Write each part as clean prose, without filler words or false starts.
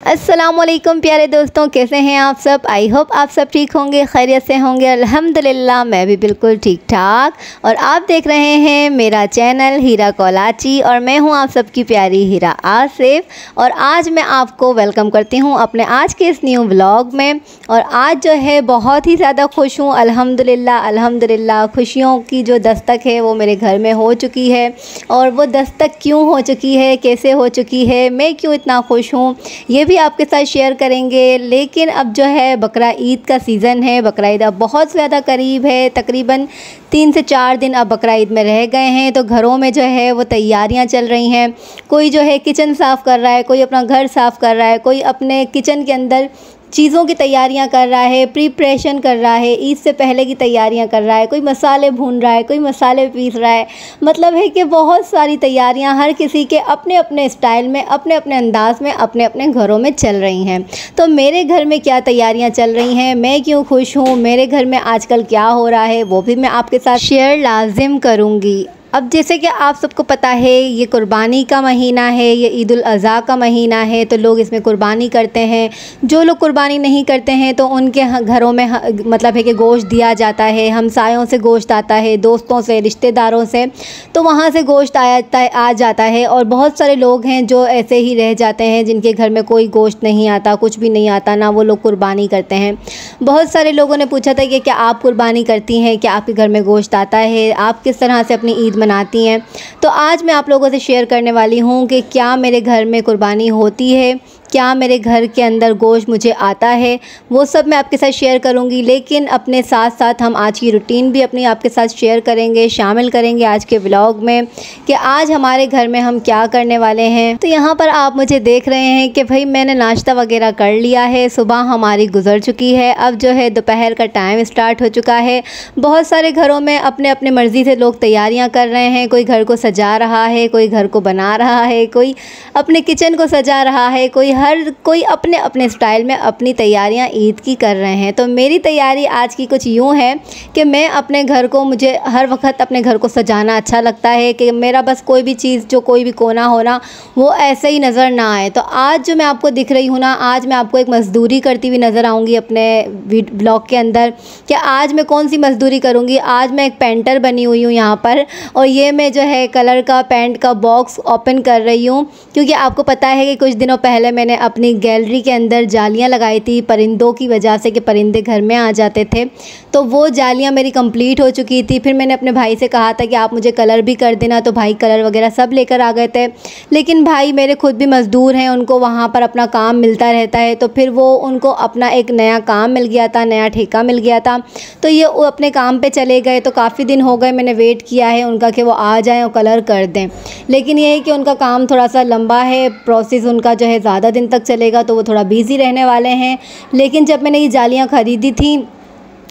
अस्सलामुअलैकुम प्यारे दोस्तों, कैसे हैं आप सब। आई होप आप सब ठीक होंगे, खैरियत से होंगे। अल्हम्दुलिल्लाह मैं भी बिल्कुल ठीक ठाक। और आप देख रहे हैं मेरा चैनल हीरा कोलाची और मैं हूं आप सबकी प्यारी हीरा आसिफ। और आज मैं आपको वेलकम करती हूं अपने आज के इस न्यू व्लॉग में। और आज जो है बहुत ही ज़्यादा खुश हूँ। अल्हम्दुलिल्लाह खुशियों की जो दस्तक है वो मेरे घर में हो चुकी है। और वो दस्तक क्यों हो चुकी है, कैसे हो चुकी है, मैं क्यों इतना खुश हूँ, ये भी आपके साथ शेयर करेंगे। लेकिन अब जो है बकरा ईद का सीज़न है, बकरा ईद अब बहुत ज़्यादा करीब है। तकरीबन 3 से 4 दिन अब बकरा ईद में रह गए हैं। तो घरों में जो है वो तैयारियां चल रही हैं। कोई जो है किचन साफ़ कर रहा है, कोई अपना घर साफ़ कर रहा है, कोई अपने किचन के अंदर चीज़ों की तैयारियां कर रहा है, प्रिपरेशन कर रहा है, ईद से पहले की तैयारियां कर रहा है, कोई मसाले भून रहा है, कोई मसाले पीस रहा है। मतलब है कि बहुत सारी तैयारियां हर किसी के अपने अपने स्टाइल में, अपने अपने अंदाज़ में, अपने अपने घरों में चल रही हैं। तो मेरे घर में क्या तैयारियां चल रही हैं, मैं क्यों खुश हूँ, मेरे घर में आजकल क्या हो रहा है, वो भी मैं आपके साथ शेयर लाजिम करूँगी। अब जैसे कि आप सबको पता है ये कुर्बानी का महीना है, ये ईद उल अज़हा का महीना है। तो लोग इसमें कुर्बानी करते हैं। जो लोग कुर्बानी नहीं करते हैं तो उनके घरों में मतलब है कि गोश्त दिया जाता है, हमसायों से गोश्त आता है, दोस्तों से, रिश्तेदारों से, तो वहाँ से गोश्त आ जाता है। और बहुत सारे लोग हैं जो ऐसे ही रह जाते हैं जिनके घर में कोई गोश्त नहीं आता, कुछ भी नहीं आता, ना वो लोग कुर्बानी करते हैं। बहुत सारे लोगों ने पूछा था कि क्या आप कुर्बानी करती हैं, क्या आपके घर में गोश्त आता है, आप किस तरह से अपनी ईद मनाती हैं। तो आज मैं आप लोगों से शेयर करने वाली हूँ कि क्या मेरे घर में कुर्बानी होती है, क्या मेरे घर के अंदर गोश्त मुझे आता है, वो सब मैं आपके साथ शेयर करूंगी। लेकिन अपने साथ साथ हम आज की रूटीन भी अपनी आपके साथ शेयर करेंगे, शामिल करेंगे आज के व्लॉग में कि आज हमारे घर में हम क्या करने वाले हैं। तो यहाँ पर आप मुझे देख रहे हैं कि भाई मैंने नाश्ता वगैरह कर लिया है, सुबह हमारी गुजर चुकी है, अब जो है दोपहर का टाइम स्टार्ट हो चुका है। बहुत सारे घरों में अपने अपने मर्ज़ी से लोग तैयारियाँ कर रहे हैं। कोई घर को सजा रहा है, कोई घर को बना रहा है, कोई अपने किचन को सजा रहा है, हर कोई अपने अपने स्टाइल में अपनी तैयारियां ईद की कर रहे हैं। तो मेरी तैयारी आज की कुछ यूँ है कि मैं अपने घर को, मुझे हर वक्त अपने घर को सजाना अच्छा लगता है कि मेरा बस कोई भी चीज़, जो कोई भी कोना होना, वो ऐसे ही नज़र ना आए। तो आज जो मैं आपको दिख रही हूँ ना, आज मैं आपको एक मज़दूरी करती हुई नज़र आऊँगी अपने ब्लॉग के अंदर कि आज मैं कौन सी मज़दूरी करूँगी। आज मैं एक पेंटर बनी हुई हूँ यहाँ पर, और ये मैं जो है कलर का पेंट का बॉक्स ओपन कर रही हूँ। क्योंकि आपको पता है कि कुछ दिनों पहले मैंने अपनी गैलरी के अंदर जालियां लगाई थी परिंदों की वजह से कि परिंदे घर में आ जाते थे। तो वो जालियां मेरी कंप्लीट हो चुकी थी। फिर मैंने अपने भाई से कहा था कि आप मुझे कलर भी कर देना, तो भाई कलर वगैरह सब लेकर आ गए थे। लेकिन भाई मेरे खुद भी मज़दूर हैं, उनको वहाँ पर अपना काम मिलता रहता है। तो फिर वो उनको अपना एक नया काम मिल गया था, नया ठेका मिल गया था, तो ये अपने काम पर चले गए। तो काफ़ी दिन हो गए मैंने वेट किया है उनका कि वो आ जाएँ और कलर कर दें। लेकिन ये है कि उनका काम थोड़ा सा लंबा है, प्रोसेस उनका जो है ज़्यादा दिन तक चलेगा, तो वो थोड़ा बिज़ी रहने वाले हैं। लेकिन जब मैंने ये जालियाँ ख़रीदी थी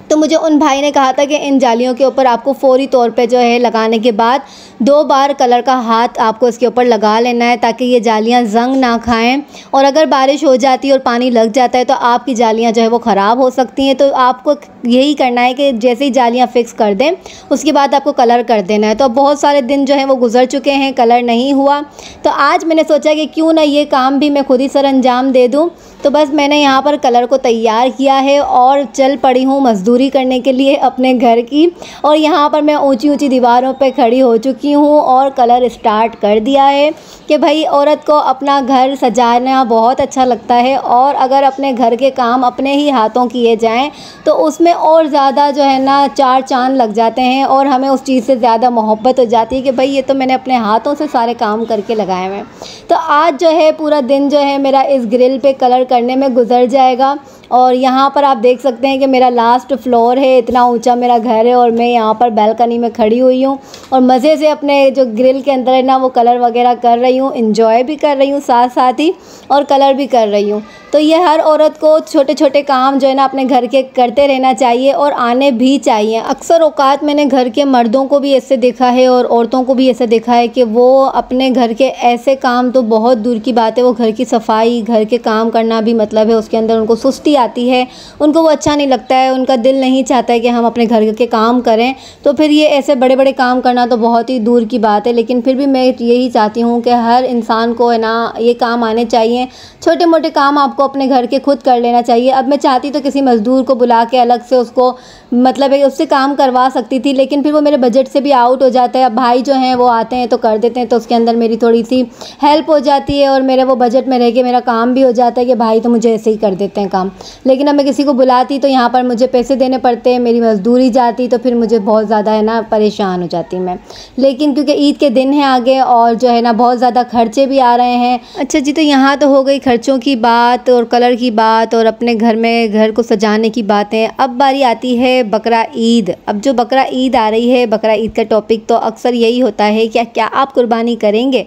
तो मुझे उन भाई ने कहा था कि इन जालियों के ऊपर आपको फ़ौरी तौर पे जो है लगाने के बाद 2 बार कलर का हाथ आपको इसके ऊपर लगा लेना है, ताकि ये जालियाँ जंग ना खाएं। और अगर बारिश हो जाती है और पानी लग जाता है तो आपकी जालियाँ जो है वो ख़राब हो सकती हैं। तो आपको यही करना है कि जैसे ही जालियाँ फ़िक्स कर दें उसके बाद आपको कलर कर देना है। तो अब बहुत सारे दिन जो हैं वो गुजर चुके हैं, कलर नहीं हुआ। तो आज मैंने सोचा कि क्यों ना ये काम भी मैं खुद ही सर अंजाम दे दूँ। तो बस मैंने यहाँ पर कलर को तैयार किया है और चल पड़ी हूँ मज़दूरी करने के लिए अपने घर की। और यहाँ पर मैं ऊंची ऊंची दीवारों पे खड़ी हो चुकी हूँ और कलर स्टार्ट कर दिया है कि भाई औरत को अपना घर सजाना बहुत अच्छा लगता है। और अगर अपने घर के काम अपने ही हाथों किए जाएं तो उसमें और ज़्यादा जो है ना 4 चांद लग जाते हैं और हमें उस चीज़ से ज़्यादा मोहब्बत हो जाती है कि भाई ये तो मैंने अपने हाथों से सारे काम करके लगाए हुए हैं। तो आज जो है पूरा दिन जो है मेरा इस ग्रिल पे कलर करने में गुजर जाएगा। और यहाँ पर आप देख सकते हैं कि मेरा लास्ट फ्लोर है, इतना ऊंचा मेरा घर है और मैं यहाँ पर बैल्कनी में खड़ी हुई हूँ और मज़े से अपने जो ग्रिल के अंदर है ना वो कलर वगैरह कर रही हूँ, एंजॉय भी कर रही हूँ साथ साथ ही, और कलर भी कर रही हूँ। तो ये हर औरत को छोटे छोटे काम जो है ना अपने घर के करते रहना चाहिए और आने भी चाहिए। अक्सर औकात मैंने घर के मर्दों को भी ऐसे देखा है और औरतों को भी ऐसे देखा है कि वो अपने घर के ऐसे काम तो बहुत दूर की बात है, वो घर की सफाई, घर के काम करना भी मतलब है उसके अंदर उनको सुस्ती आती है उनको वो अच्छा नहीं लगता है, उनका दिल नहीं चाहता है कि हम अपने घर के काम करें। तो फिर ये ऐसे बड़े बड़े काम करना तो बहुत ही दूर की बात है, लेकिन फिर भी मैं यही चाहती हूँ कि हर इंसान को है ना ये काम आने चाहिए। छोटे मोटे काम आपको अपने घर के खुद कर लेना चाहिए। अब मैं चाहती तो किसी मज़दूर को बुला के अलग से उसको मतलब है उससे काम करवा सकती थी, लेकिन फिर वो मेरे बजट से भी आउट हो जाता है। अब भाई जो हैं वो आते हैं तो कर देते हैं, तो उसके अंदर मेरी थोड़ी सी हेल्प हो जाती है और मेरा वो बजट में रह के मेरा काम भी हो जाता है कि भाई तो मुझे ऐसे ही कर देते हैं काम। लेकिन अब मैं किसी को बुलाती तो यहाँ पर मुझे पैसे देने पड़ते हैं, मेरी मजदूरी जाती, तो फिर मुझे बहुत ज़्यादा है ना परेशान हो जाती मैं। लेकिन क्योंकि ईद के दिन हैं आगे और जो है ना बहुत ज़्यादा खर्चे भी आ रहे हैं। अच्छा जी, तो यहाँ तो हो गई खर्चों की बात और कलर की बात और अपने घर में घर को सजाने की बातें। अब बारी आती है बकरा ईद। अब जो बकरा ईद आ रही है, बकरा ईद का टॉपिक तो अक्सर यही होता है कि क्या आप कुर्बानी करेंगे,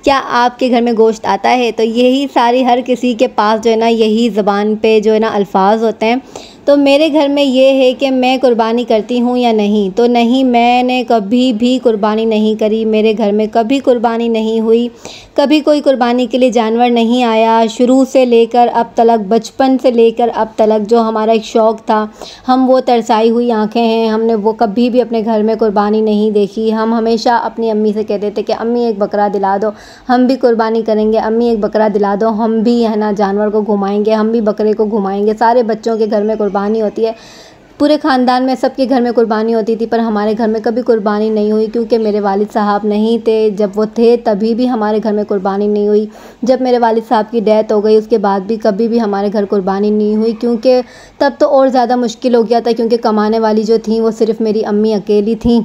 क्या आपके घर में गोश्त आता है। तो यही सारी हर किसी के पास जो है ना यही ज़बान पे जो है ना अल्फाज होते हैं। तो मेरे घर में ये है कि मैं कुर्बानी करती हूँ या नहीं, तो नहीं, मैंने कभी भी कुर्बानी नहीं करी। मेरे घर में कभी कुर्बानी नहीं हुई, कभी कोई कुर्बानी के लिए जानवर नहीं आया। शुरू से लेकर अब तलक, बचपन से लेकर अब तलक जो हमारा एक शौक़ था, हम वो तरसाई हुई आँखें हैं, हमने वो कभी भी अपने घर में कुर्बानी नहीं देखी। हम हमेशा अपनी अम्मी से कहते थे कि अम्मी एक बकरा दिला दो, हम भी कुर्बानी करेंगे, अम्मी एक बकरा दिला दो, हम भी है ना जानवर को घुमाएंगे, हम भी बकरे को घुमाएंगे। सारे बच्चों के घर में कुर्बानी होती है, पूरे ख़ानदान में सबके घर में कुर्बानी होती थी, पर हमारे घर में कभी कुर्बानी नहीं हुई क्योंकि मेरे वालिद साहब नहीं थे। जब वो थे तभी भी हमारे घर में कुर्बानी नहीं हुई। जब मेरे वालिद साहब की डेथ हो गई उसके बाद भी कभी भी हमारे घर कुर्बानी नहीं हुई, क्योंकि तब तो और ज़्यादा मुश्किल हो गया था, क्योंकि कमाने वाली जो थी वो सिर्फ़ मेरी अम्मी अकेली थी।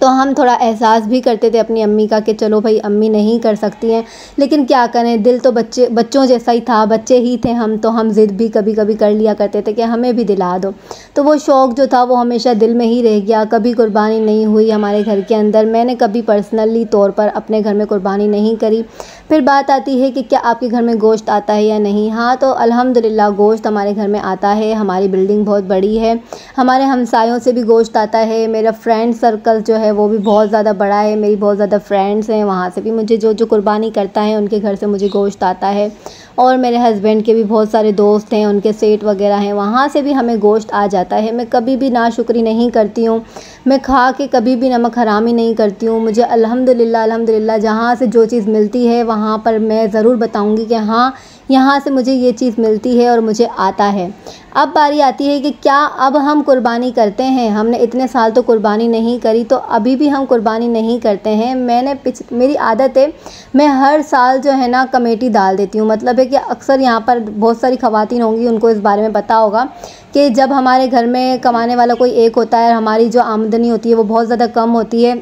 तो हम थोड़ा एहसास भी करते थे अपनी अम्मी का कि चलो भाई अम्मी नहीं कर सकती हैं, लेकिन क्या करें, दिल तो बच्चों जैसा ही था, बच्चे ही थे हम, तो हम ज़िद भी कभी कभी कर लिया करते थे कि हमें भी दिला दो। तो वो शौक़ जो था वो हमेशा दिल में ही रह गया, कभी कुर्बानी नहीं हुई हमारे घर के अंदर। मैंने कभी पर्सनली तौर पर अपने घर में कुर्बानी नहीं करी। फिर बात आती है कि क्या आपके घर में गोश्त आता है या नहीं। हाँ, तो अल्हम्दुलिल्लाह गोश्त हमारे घर में आता है। हमारी बिल्डिंग बहुत बड़ी है, हमारे हमसायों से भी गोश्त आता है। मेरा फ्रेंड सर्कल जो है वो भी बहुत ज़्यादा बड़ा है, मेरी बहुत ज़्यादा फ्रेंड्स हैं, वहाँ से भी मुझे जो जो कुर्बानी करता है उनके घर से मुझे गोश्त आता है। और मेरे हस्बैंड के भी बहुत सारे दोस्त हैं, उनके सेट वगैरह हैं, वहाँ से भी हमें गोश्त आ जाता है। मैं कभी भी नाशुक्री नहीं करती हूँ, मैं खा के कभी भी नमक हरामी नहीं करती हूँ। मुझे अल्हम्दुलिल्लाह जहाँ से जो चीज़ मिलती है वहाँ पर मैं ज़रूर बताऊँगी कि हाँ यहाँ से मुझे ये चीज़ मिलती है और मुझे आता है। अब बारी आती है कि क्या अब हम कुर्बानी करते हैं। हमने इतने साल तो कुर्बानी नहीं करी, तो अभी भी हम कुर्बानी नहीं करते हैं। मेरी आदत है, मैं हर साल जो है ना कमेटी डाल देती हूँ। मतलब है कि अक्सर यहाँ पर बहुत सारी ख़वातीन होंगी, उनको इस बारे में पता होगा कि जब हमारे घर में कमाने वाला कोई एक होता है और हमारी जो आमदनी होती है वो बहुत ज़्यादा कम होती है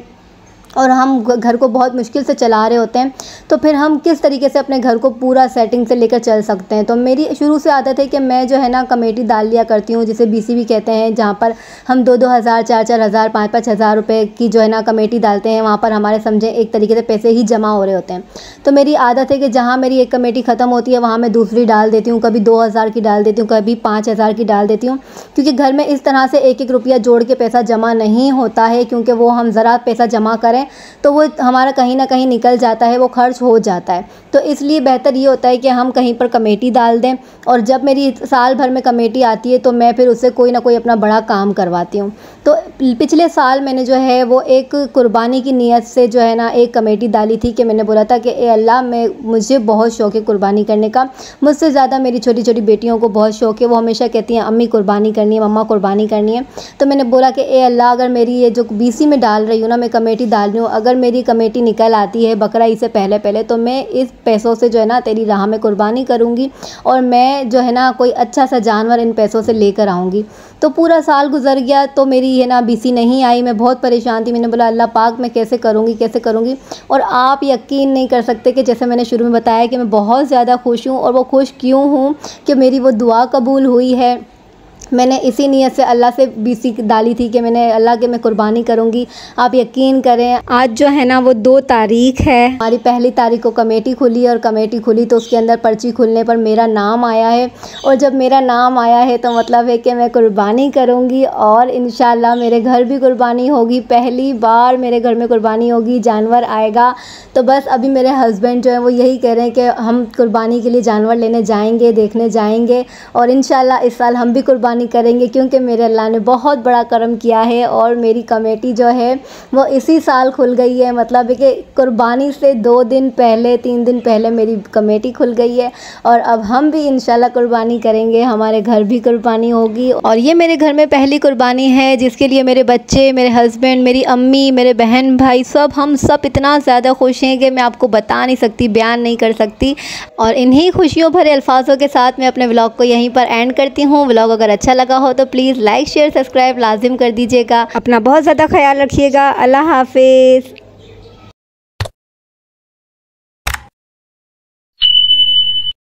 और हम घर को बहुत मुश्किल से चला रहे होते हैं, तो फिर हम किस तरीके से अपने घर को पूरा सेटिंग से लेकर चल सकते हैं। तो मेरी शुरू से आदत है कि मैं जो है ना कमेटी डाल लिया करती हूँ, जिसे BCB कहते हैं, जहाँ पर हम 2-2 हज़ार, 4-4 हज़ार, 5-5 हज़ार रुपये की जो है ना कमेटी डालते हैं। वहाँ पर हमारे समझे एक तरीके से पैसे ही जमा हो रहे होते हैं। तो मेरी आदत है कि जहाँ मेरी एक कमेटी ख़त्म होती है वहाँ मैं दूसरी डाल देती हूँ, कभी 2 हज़ार की डाल देती हूँ, कभी 5 हज़ार की डाल देती हूँ, क्योंकि घर में इस तरह से एक रुपया जोड़ के पैसा जमा नहीं होता है, क्योंकि वो हम ज़रा पैसा जमा करें तो वो हमारा कहीं ना कहीं निकल जाता है, वो खर्च हो जाता है। तो इसलिए बेहतर ये होता है कि हम कहीं पर कमेटी डाल दें, और जब मेरी साल भर में कमेटी आती है तो मैं फिर उससे कोई ना कोई अपना बड़ा काम करवाती हूँ। तो पिछले साल मैंने जो है वो एक कुर्बानी की नीयत से जो है ना एक कमेटी डाली थी कि मैंने बोला था कि ए अल्लाह, मुझे बहुत शौक़ है कुर्बानी करने का, मुझसे ज़्यादा मेरी छोटी छोटी बेटियों को बहुत शौक़ है, वो हमेशा कहती हैं अम्मी कुर्बानी करनी है, मम्मा कुर्बानी करनी है। तो मैंने बोला कि ए अल्लाह, अगर मेरी ये जो BC में डाल रही हूँ ना, मैं कमेटी डाल रही हूँ, अगर मेरी कमेटी निकल आती है बकरा ईद से पहले तो मैं इस पैसों से जो है ना तेरी राह में कुर्बानी करूँगी और मैं जो है ना कोई अच्छा सा जानवर इन पैसों से लेकर आऊँगी। तो पूरा साल गुजर गया तो मेरी है ना BC नहीं आई। मैं बहुत परेशान थी, मैंने बोला अल्लाह पाक मैं कैसे करूँगी। और आप यकीन नहीं कर सकते कि जैसे मैंने शुरू में बताया कि मैं बहुत ज़्यादा खुश हूँ, और वो खुश क्यों हूँ कि मेरी वो दुआ कबूल हुई है। मैंने इसी नीयत से अल्लाह से बीसी डाली थी कि मैंने अल्लाह के मैं कुर्बानी करूँगी। आप यकीन करें आज जो है ना वो 2 तारीख है, हमारी 1 तारीख को कमेटी खुली और कमेटी खुली तो उसके अंदर पर्ची खुलने पर मेरा नाम आया है। और जब मेरा नाम आया है तो मतलब है कि मैं कुर्बानी करूँगी और इंशाल्लाह मेरे घर भी कुर्बानी होगी। पहली बार मेरे घर में कुर्बानी होगी, जानवर आएगा। तो बस अभी मेरे हस्बैंड जो है वो यही कह रहे हैं कि हम कुर्बानी के लिए जानवर लेने जाएंगे, देखने जाएंगे और इंशाल्लाह इस साल हम भी कुर्बानी करेंगे क्योंकि मेरे अल्लाह ने बहुत बड़ा करम किया है। और मेरी कमेटी जो है वो इसी साल खुल गई है, मतलब है कि कुर्बानी से 2 दिन पहले 3 दिन पहले मेरी कमेटी खुल गई है और अब हम भी इंशाल्लाह कुर्बानी करेंगे, हमारे घर भी कुर्बानी होगी। और ये मेरे घर में पहली कुर्बानी है जिसके लिए मेरे बच्चे, मेरे हस्बैंड, मेरी अम्मी, मेरे बहन भाई हम सब इतना ज़्यादा खुश हैं कि मैं आपको बता नहीं सकती, बयान नहीं कर सकती। और इन्हीं खुशियों भरे अल्फाजों के साथ मैं अपने व्लॉग को यहीं पर एंड करती हूँ। व्लॉग अगर अच्छा लगा हो तो प्लीज़ लाइक शेयर सब्सक्राइब लाजिम कर दीजिएगा। अपना बहुत ज़्यादा ख्याल रखिएगा। अल्लाह हाफिज़।